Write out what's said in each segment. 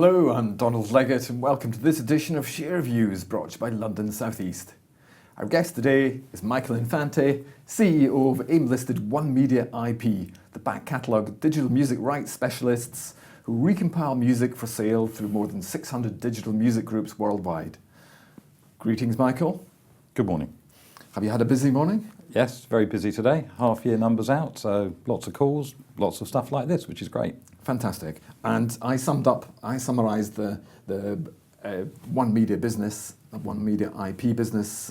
Hello, I'm Donald Leggett and welcome to this edition of Share Views brought to you by London South East. Our guest today is Michael Infante, CEO of AIM-listed One Media IP, the back catalogue digital music rights specialists who recompile music for sale through more than 600 digital music groups worldwide. Greetings, Michael. Good morning. Have you had a busy morning? Yes, very busy today. Half year numbers out, so lots of calls, lots of stuff like this, which is great. Fantastic. And I summarised the One Media business, One Media IP business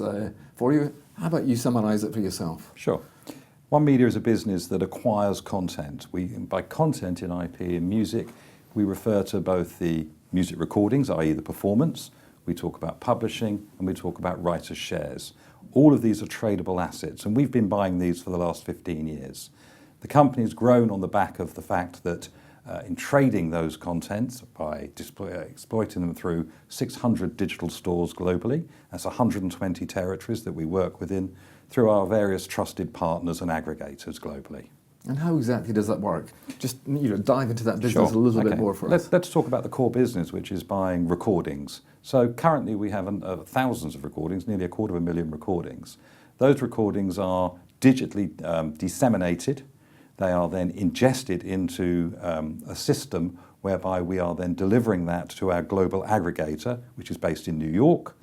for you. How about you summarise it for yourself? Sure. One Media is a business that acquires content. By content in IP and music, we refer to both the music recordings, i.e. the performance, we talk about publishing, and we talk about writers' shares. All of these are tradable assets, and we've been buying these for the last 15 years. The company has grown on the back of the fact that in trading those contents by exploiting them through 600 digital stores globally, that's 120 territories that we work within, through our various trusted partners and aggregators globally. And how exactly does that work? Just dive into that business a little bit more for us. Let's talk about the core business, which is buying recordings. So currently we have thousands of recordings, nearly 250,000 recordings. Those recordings are digitally disseminated. They are then ingested into a system whereby we are then delivering that to our global aggregator, which is based in New York.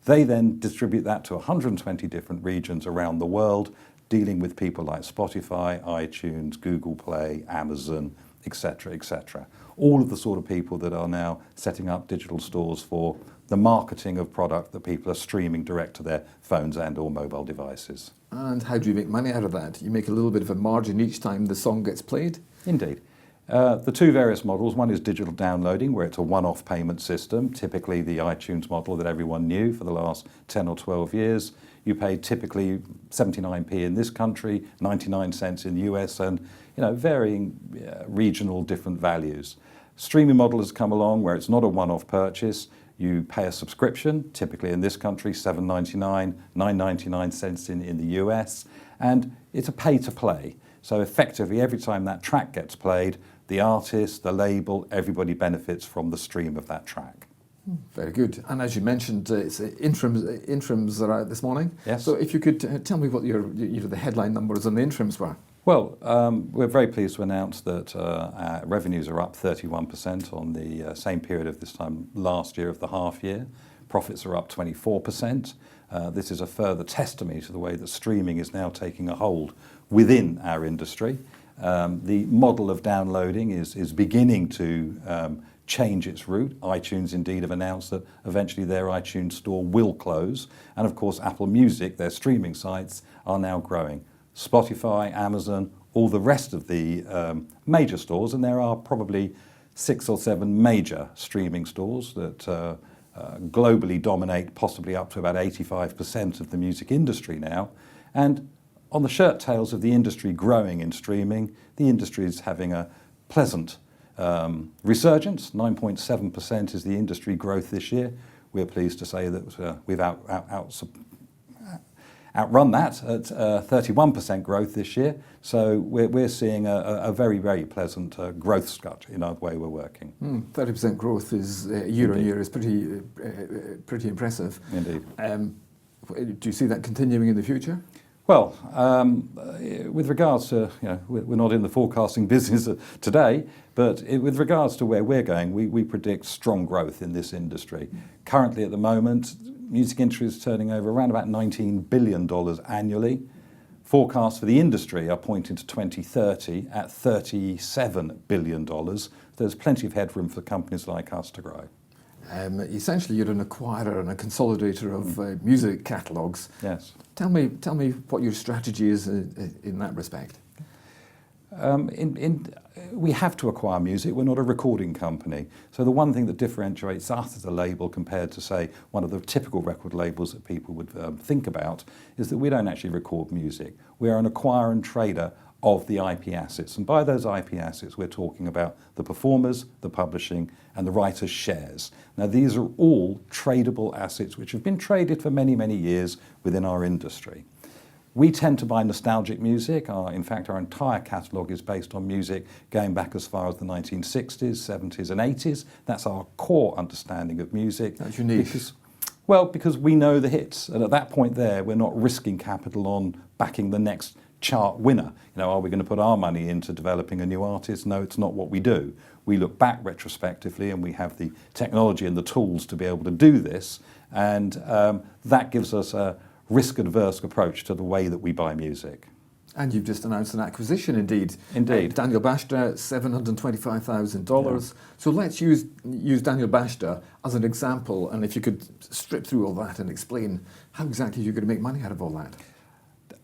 They then distribute that to 120 different regions around the world, dealing with people like Spotify, iTunes, Google Play, Amazon, etc., etc. All of the sort of people that are now setting up digital stores for the marketing of product that people are streaming direct to their phones and or mobile devices. And how do you make money out of that? You make a little bit of a margin each time the song gets played? Indeed. The two various models, one is digital downloading, where it's a one-off payment system, typically the iTunes model that everyone knew for the last 10 or 12 years. You pay typically 79p in this country, 99 cents in the US, and varying regional different values. Streaming model has come along where it's not a one-off purchase. You pay a subscription, typically in this country, $7.99, 9.99 cents in the US, and it's a pay-to-play. So effectively, every time that track gets played, the artist, the label, everybody benefits from the stream of that track. Very good. And as you mentioned, interims are out this morning. Yes. So if you could tell me what the headline numbers on the interims were. Well, we're very pleased to announce that our revenues are up 31% on the same period of this time last year of the half year. Profits are up 24%. This is a further testimony to the way that streaming is now taking a hold within our industry. The model of downloading is beginning to change its route. iTunes indeed have announced that eventually their iTunes store will close. And of course, Apple Music, their streaming sites, are now growing. Spotify, Amazon, all the rest of the major stores, and there are probably 6 or 7 major streaming stores that globally dominate possibly up to about 85% of the music industry now. And on the shirt tails of the industry growing in streaming, the industry is having a pleasant resurgence. 9.7% is the industry growth this year. We're pleased to say that we've outrun that at 31% growth this year. So we're seeing a very, very pleasant growth structure in our way we're working. 30% growth is year on year is pretty impressive. Indeed. Do you see that continuing in the future? Well, with regards to, we're not in the forecasting business today, but with regards to where we're going, we predict strong growth in this industry. Currently at the moment, music industry is turning over around about $19 billion annually. Forecasts for the industry are pointing to 2030 at $37 billion. There's plenty of headroom for companies like us to grow. Essentially, you're an acquirer and a consolidator of music catalogues. Yes. Tell me what your strategy is in that respect. We have to acquire music. We're not a recording company. So the one thing that differentiates us as a label compared to, say, one of the typical record labels that people would think about is that we don't actually record music. We are an acquirer and trader of the IP assets. And by those IP assets, we're talking about the performers, the publishing, and the writers' shares. Now, these are all tradable assets which have been traded for many, many years within our industry. We tend to buy nostalgic music. In fact, our entire catalogue is based on music going back as far as the 1960s, 70s and 80s. That's our core understanding of music. That's your niche. Because we know the hits. And at that point there, we're not risking capital on backing the next chart winner. Are we going to put our money into developing a new artist? No, it's not what we do. We look back retrospectively and we have the technology and the tools to be able to do this. And that gives us a risk-adverse approach to the way that we buy music. And you've just announced an acquisition, indeed. Indeed. Daniel Bashta, $725,000. Yeah. So let's use Daniel Bashta as an example, and if you could strip through all that and explain how exactly you're going to make money out of all that.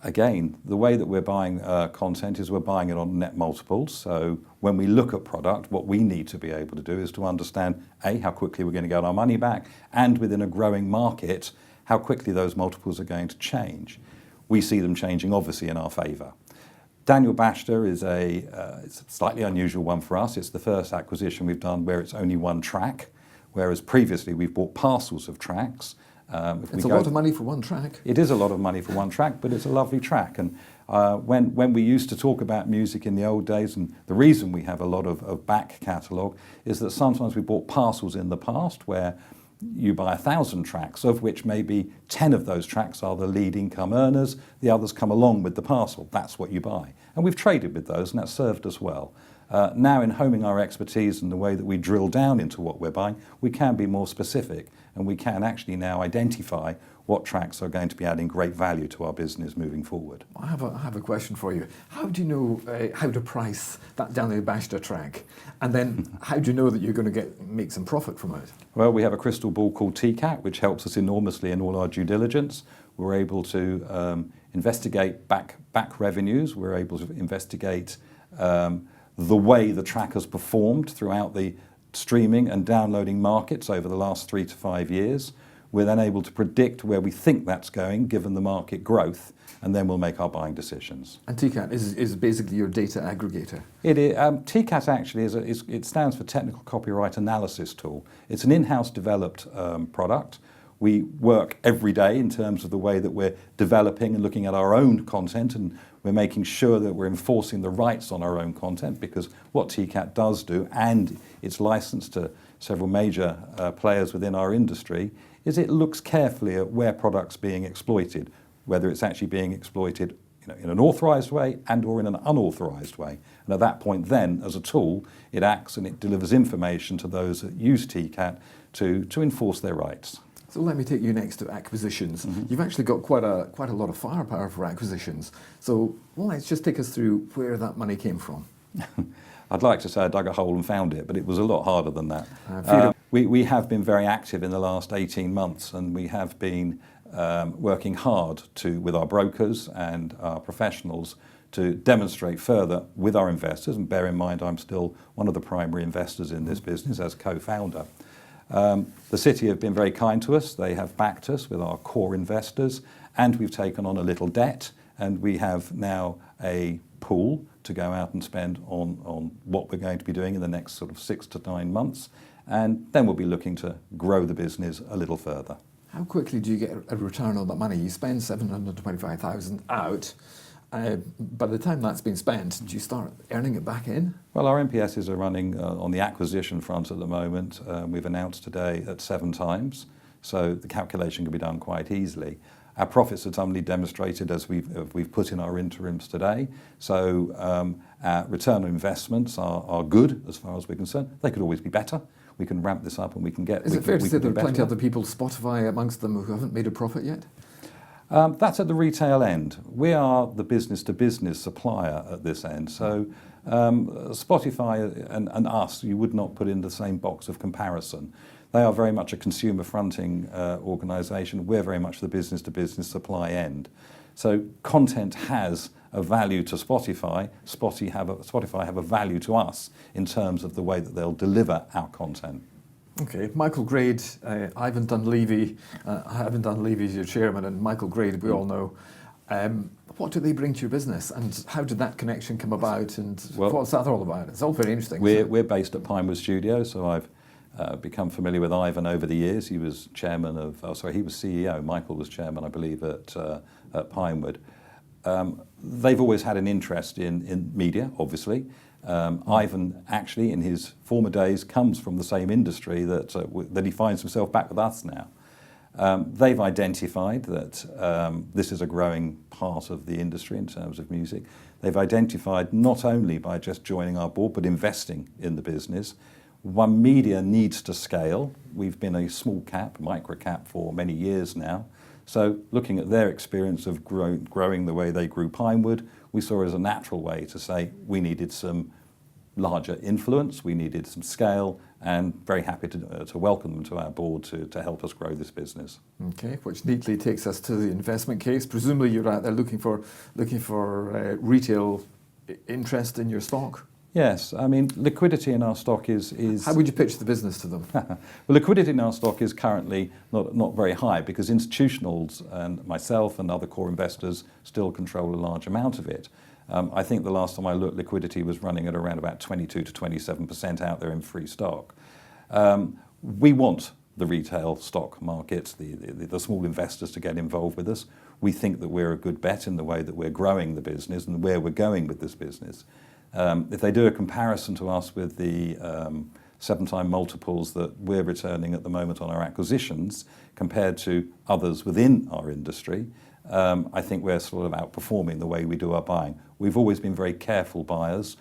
Again, the way that we're buying content is we're buying it on net multiples. So when we look at product, what we need to be able to do is to understand, A, how quickly we're going to get our money back, and within a growing market, how quickly those multiples are going to change. We see them changing, obviously, in our favour. Daniel Bashta is it's a slightly unusual one for us. It's the first acquisition we've done where it's only one track, whereas previously we've bought parcels of tracks. It's a lot of money for one track. It is a lot of money for one track, but it's a lovely track. And when we used to talk about music in the old days, and the reason we have a lot of back catalogue is that sometimes we bought parcels in the past where you buy 1,000 tracks, of which maybe 10 of those tracks are the lead income earners, the others come along with the parcel. That's what you buy. And we've traded with those, and that's served us well. Now, in homing our expertise and the way that we drill down into what we're buying, we can be more specific, and we can actually now identify what tracks are going to be adding great value to our business moving forward. I have a question for you. How do you know how to price that Daniel Bashta track? And then how do you know that you're going to make some profit from it? Well, we have a crystal ball called TCAT, which helps us enormously in all our due diligence. We're able to investigate back revenues. We're able to investigate the way the track has performed throughout the streaming and downloading markets over the last 3 to 5 years. We're then able to predict where we think that's going, given the market growth, and then we'll make our buying decisions. And TCAT is basically your data aggregator. It is, TCAT actually it stands for Technical Copyright Analysis Tool. It's an in-house developed product. We work every day in terms of the way that we're developing and looking at our own content, and we're making sure that we're enforcing the rights on our own content, because what TCAT does do, and it's licensed to several major players within our industry, is it looks carefully at where products being exploited, whether it's actually being exploited in an authorised way and or in an unauthorised way. And at that point then, as a tool, it acts and it delivers information to those that use TCAT to enforce their rights. So let me take you next to acquisitions. Mm-hmm. You've actually got quite a lot of firepower for acquisitions. So let's just take us through where that money came from. I'd like to say I dug a hole and found it, but it was a lot harder than that. We have been very active in the last 18 months, and we have been working hard with our brokers and our professionals to demonstrate further with our investors, and bear in mind I'm still one of the primary investors in this business as co-founder. The city have been very kind to us. They have backed us with our core investors, and we've taken on a little debt, and we have now a pool to go out and spend on what we're going to be doing in the next sort of 6 to 9 months, and then we'll be looking to grow the business a little further. How quickly do you get a return on that money? You spend $725,000 out. By the time that's been spent, do you start earning it back in? Well, our NPSs are running on the acquisition front at the moment. We've announced today at 7 times, so the calculation can be done quite easily. Our profits are suddenly demonstrated as we've put in our interims today. So our return on investments are good as far as we're concerned. They could always be better. We can ramp this up and we can get... Is it fair to say there are plenty of other people, Spotify amongst them, who haven't made a profit yet? That's at the retail end. We are the business-to-business supplier at this end. So Spotify and us, you would not put in the same box of comparison. They are very much a consumer-fronting organisation. We're very much the business-to-business supply end. So content has a value to Spotify. Spotify have a value to us in terms of the way that they'll deliver our content. Okay, Michael Grade, Ivan Dunleavy. Ivan Dunleavy is your chairman, and Michael Grade, we all know. What do they bring to your business, and how did that connection come about, and what's that all about? It's all very interesting. We're based at Pinewood Studios, so I've become familiar with Ivan over the years. He was chairman of, he was CEO. Michael was chairman, I believe, at Pinewood. they've always had an interest in media, obviously. Ivan actually, in his former days, comes from the same industry that he finds himself back with us now. They've identified that this is a growing part of the industry in terms of music. They've identified not only by just joining our board, but investing in the business. One Media needs to scale. We've been a small cap, micro cap for many years now. So looking at their experience of growing the way they grew Pinewood, we saw it as a natural way to say we needed some larger influence, we needed some scale, and very happy to welcome them to our board to help us grow this business. Okay, which neatly takes us to the investment case. Presumably you're out there looking for retail interest in your stock. Yes, I mean, liquidity in our stock is... How would you pitch the business to them? Well, liquidity in our stock is currently not very high because institutionals and myself and other core investors still control a large amount of it. I think the last time I looked, liquidity was running at around about 22 to 27% out there in free stock. We want the retail stock market, the small investors to get involved with us. We think that we're a good bet in the way that we're growing the business and where we're going with this business. If they do a comparison to us with the 7x multiples that we're returning at the moment on our acquisitions compared to others within our industry, I think we're sort of outperforming the way we do our buying. We've always been very careful buyers,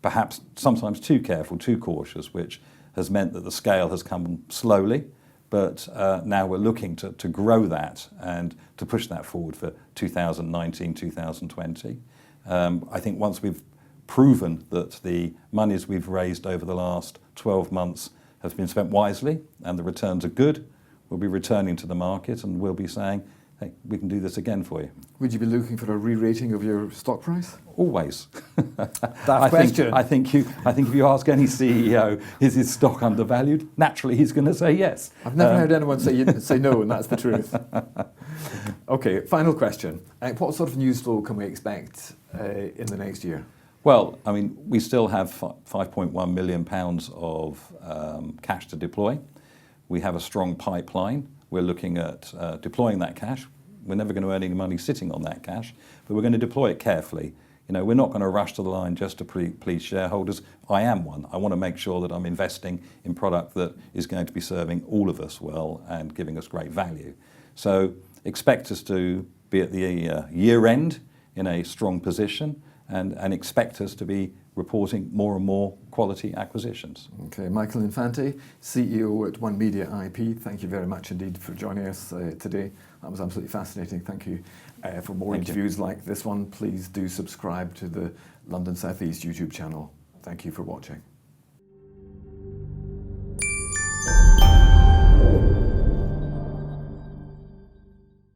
perhaps sometimes too careful, too cautious, which has meant that the scale has come slowly, but now we're looking to grow that and to push that forward for 2019, 2020. I think once we've proven that the monies we've raised over the last 12 months have been spent wisely and the returns are good, we'll be returning to the market and we'll be saying, hey, we can do this again for you. Would you be looking for a re-rating of your stock price? Always. That question. I think if you ask any CEO, is his stock undervalued? Naturally, he's going to say yes. I've never heard anyone say no, and that's the truth. Okay, final question. What sort of news flow can we expect in the next year? Well, I mean, we still have £5.1 million of cash to deploy. We have a strong pipeline. We're looking at deploying that cash. We're never going to earn any money sitting on that cash, but we're going to deploy it carefully. You know, we're not going to rush to the line just to please shareholders. I am one. I want to make sure that I'm investing in product that is going to be serving all of us well and giving us great value. So expect us to be at the year end in a strong position and expect us to be reporting more and more quality acquisitions. Okay, Michael Infante, CEO at One Media IP. Thank you very much indeed for joining us today. That was absolutely fascinating. Thank you. For more interviews like this one, please do subscribe to the London South East YouTube channel. Thank you for watching.